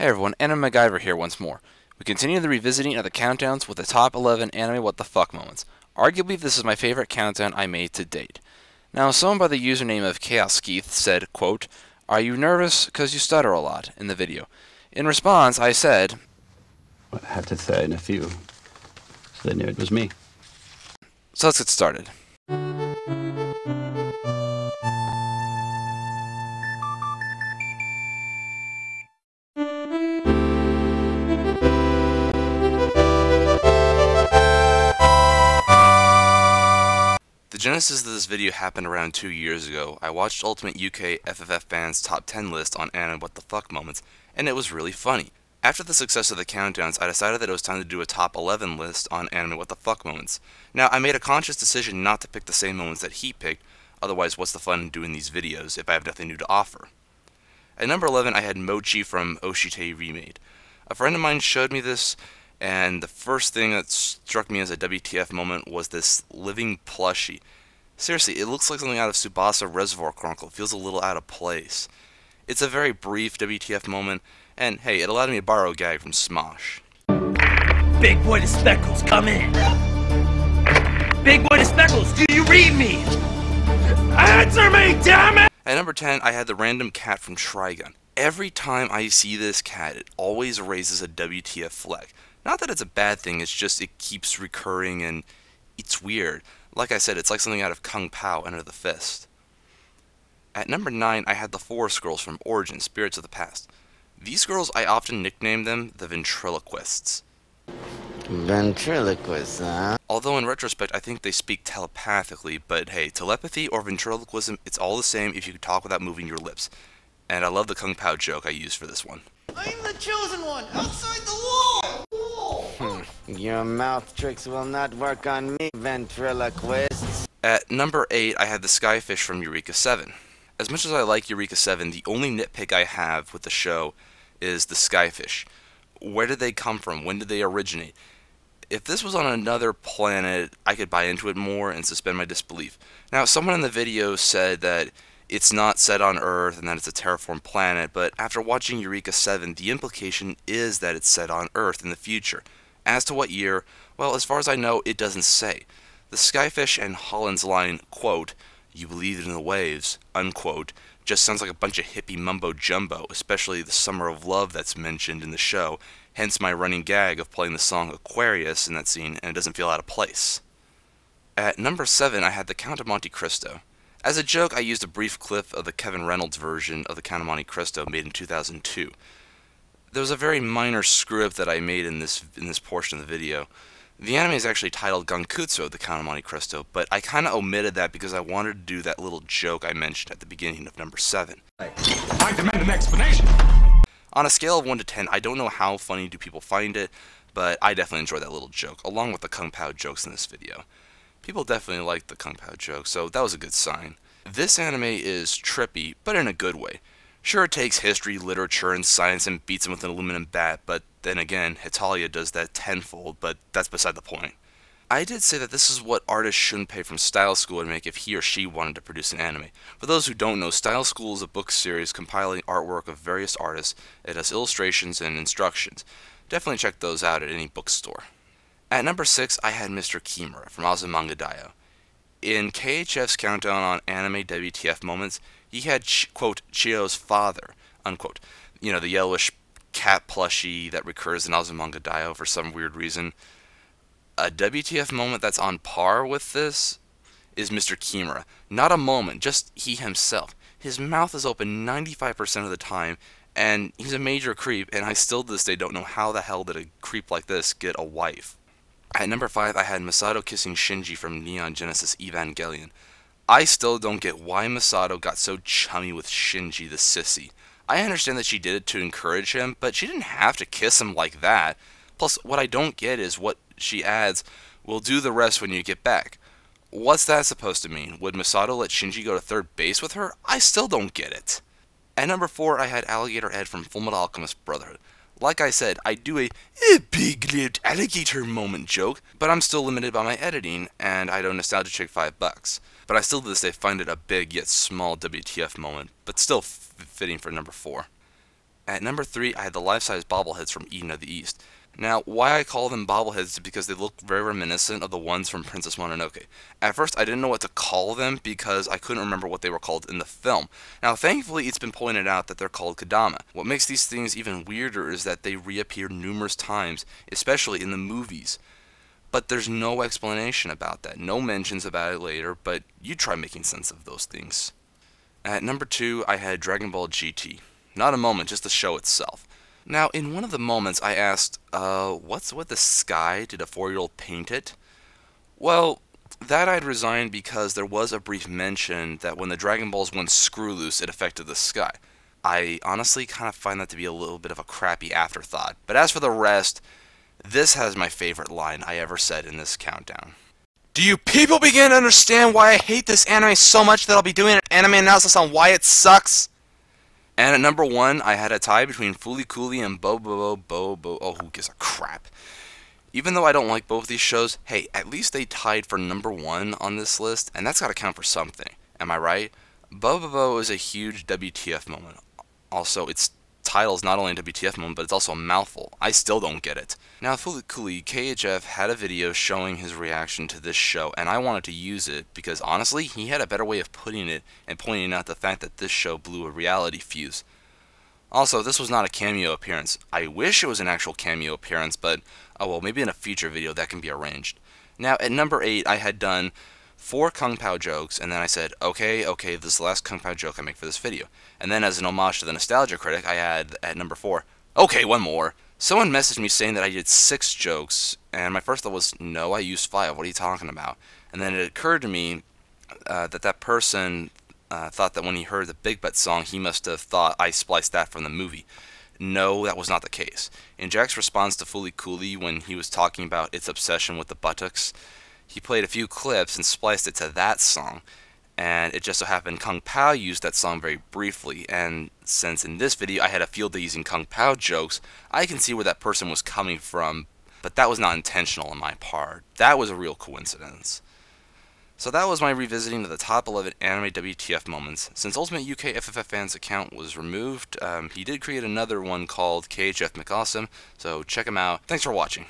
Hey everyone, Anime MacGyver here once more. We continue the revisiting of the countdowns with the top 11 anime what the fuck moments. Arguably, this is my favorite countdown I made to date. Now, someone by the username of Chaos Keith said, quote, "Are you nervous? 'Cause you stutter a lot," in the video. In response, I said, I have to say in a few, so they knew it was me. So let's get started. The genesis of this video happened around 2 years ago. I watched Ultimate UK FFF Band's top 10 list on anime what the fuck moments, and it was really funny. After the success of the countdowns, I decided that it was time to do a top 11 list on anime what the fuck moments. Now, I made a conscious decision not to pick the same moments that he picked, otherwise what's the fun in doing these videos if I have nothing new to offer? At number 11, I had Mochi from Oshite Remade. A friend of mine showed me this, and the first thing that struck me as a WTF moment was this living plushie. Seriously, it looks like something out of Tsubasa Reservoir Chronicle. It feels a little out of place. It's a very brief WTF moment, and hey, it allowed me to borrow a gag from Smosh. Big boy to Speckles, come in! Big boy to Speckles, do you read me? Answer me, damn it! At number 10, I had the random cat from Trigun. Every time I see this cat, it always raises a WTF flag. Not that it's a bad thing, it's just it keeps recurring and it's weird. Like I said, it's like something out of Kung Pao, Enter the Fist. At number 9, I had the Forest Girls from Origin, Spirits of the Past. These girls, I often nickname them the Ventriloquists. Ventriloquists, huh? Although in retrospect, I think they speak telepathically, but hey, telepathy or ventriloquism, it's all the same if you can talk without moving your lips. And I love the Kung Pao joke I used for this one. I'm the chosen one, outside the wall! Your mouth tricks will not work on me, ventriloquists. At number 8, I had the Skyfish from Eureka 7. As much as I like Eureka 7, the only nitpick I have with the show is the Skyfish. Where did they come from? When did they originate? If this was on another planet, I could buy into it more and suspend my disbelief. Now, someone in the video said that it's not set on Earth and that it's a terraformed planet, but after watching Eureka 7, the implication is that it's set on Earth in the future. As to what year, well, as far as I know, it doesn't say. The Skyfish and Holland's line, quote, "You believe in the waves," unquote, just sounds like a bunch of hippie mumbo-jumbo, especially the Summer of Love that's mentioned in the show, hence my running gag of playing the song Aquarius in that scene, and it doesn't feel out of place. At number 7, I had the Count of Monte Cristo. As a joke, I used a brief clip of the Kevin Reynolds version of the Count of Monte Cristo made in 2002. There was a very minor screw-up that I made in this portion of the video. The anime is actually titled Gankutsu of the Count of Monte Cristo, but I kinda omitted that because I wanted to do that little joke I mentioned at the beginning of number 7. I demand an explanation! On a scale of 1 to 10, I don't know how funny do people find it, but I definitely enjoyed that little joke, along with the Kung Pao jokes in this video. People definitely liked the Kung Pao joke, so that was a good sign. This anime is trippy, but in a good way. Sure, it takes history, literature, and science and beats them with an aluminum bat, but then again, Hitalia does that tenfold, but that's beside the point. I did say that this is what artists shouldn't pay from Style School would make if he or she wanted to produce an anime. For those who don't know, Style School is a book series compiling artwork of various artists. It has illustrations and instructions. Definitely check those out at any bookstore. At number 6, I had Mr. Kimira from Azumanga Daioh. In KHF's countdown on anime WTF moments, he had, quote, Chiyo's father, unquote. You know, the yellowish cat plushie that recurs in Azumanga Daioh for some weird reason. A WTF moment that's on par with this is Mr. Kimira. Not a moment, just he himself. His mouth is open 95% of the time, and he's a major creep, and I still to this day don't know how the hell did a creep like this get a wife. At number 5, I had Masato kissing Shinji from Neon Genesis Evangelion. I still don't get why Masato got so chummy with Shinji the sissy. I understand that she did it to encourage him, but she didn't have to kiss him like that. Plus, what I don't get is what she adds, "We'll do the rest when you get back." What's that supposed to mean? Would Masato let Shinji go to third base with her? I still don't get it. At number 4, I had Alligator Ed from Fullmetal Alchemist Brotherhood. Like I said, I do a big-lipped alligator moment joke, but I'm still limited by my editing, and I don't nostalgia chick $5. But I still to this day find it a big yet small WTF moment, but still fitting for number 4. At number 3, I had the life-size bobbleheads from Eden of the East. Now, why I call them bobbleheads is because they look very reminiscent of the ones from Princess Mononoke. At first, I didn't know what to call them because I couldn't remember what they were called in the film. Now, thankfully, it's been pointed out that they're called Kodama. What makes these things even weirder is that they reappear numerous times, especially in the movies. But there's no explanation about that, no mentions about it later, but you try making sense of those things. At number 2, I had Dragon Ball GT. Not a moment, just the show itself. Now, in one of the moments, I asked, what's with the sky? Did a 4-year-old paint it? Well, that I'd resigned because there was a brief mention that when the Dragon Balls went screw loose, it affected the sky. I honestly kind of find that to be a little bit of a crappy afterthought. But as for the rest, this has my favorite line I ever said in this countdown. Do you people begin to understand why I hate this anime so much that I'll be doing an anime analysis on why it sucks? And at number 1, I had a tie between Fooly Cooly and bobobo-bo-bo-bo. Oh, who gives a crap? Even though I don't like both these shows, hey, at least they tied for number 1 on this list, and that's gotta count for something. Am I right? Bobobo is a huge WTF moment. Also, its title is not only a WTF moment, but it's also a mouthful. I still don't get it. Now, Fooly Cooly, KHF had a video showing his reaction to this show, and I wanted to use it because honestly, he had a better way of putting it and pointing out the fact that this show blew a reality fuse. Also, this was not a cameo appearance. I wish it was an actual cameo appearance, but oh well, maybe in a future video that can be arranged. Now, at number 8, I had done 4 Kung Pao jokes, and then I said, okay, this is the last Kung Pao joke I make for this video. And then as an homage to the Nostalgia Critic, I had at number 4, okay, one more. Someone messaged me saying that I did 6 jokes, and my first thought was, no, I used 5, what are you talking about? And then it occurred to me that person thought that when he heard the Big Butt song, he must have thought I spliced that from the movie. No, that was not the case. In Jack's response to Fooly Cooly when he was talking about its obsession with the buttocks, he played a few clips and spliced it to that song, and it just so happened Kung Pao used that song very briefly, and since in this video I had a field day using Kung Pao jokes, I can see where that person was coming from, but that was not intentional on my part. That was a real coincidence. So that was my revisiting of the top 11 anime WTF moments. Since Ultimate UK FFF Fans account was removed, he did create another one called KHF McAwesome, so check him out. Thanks for watching.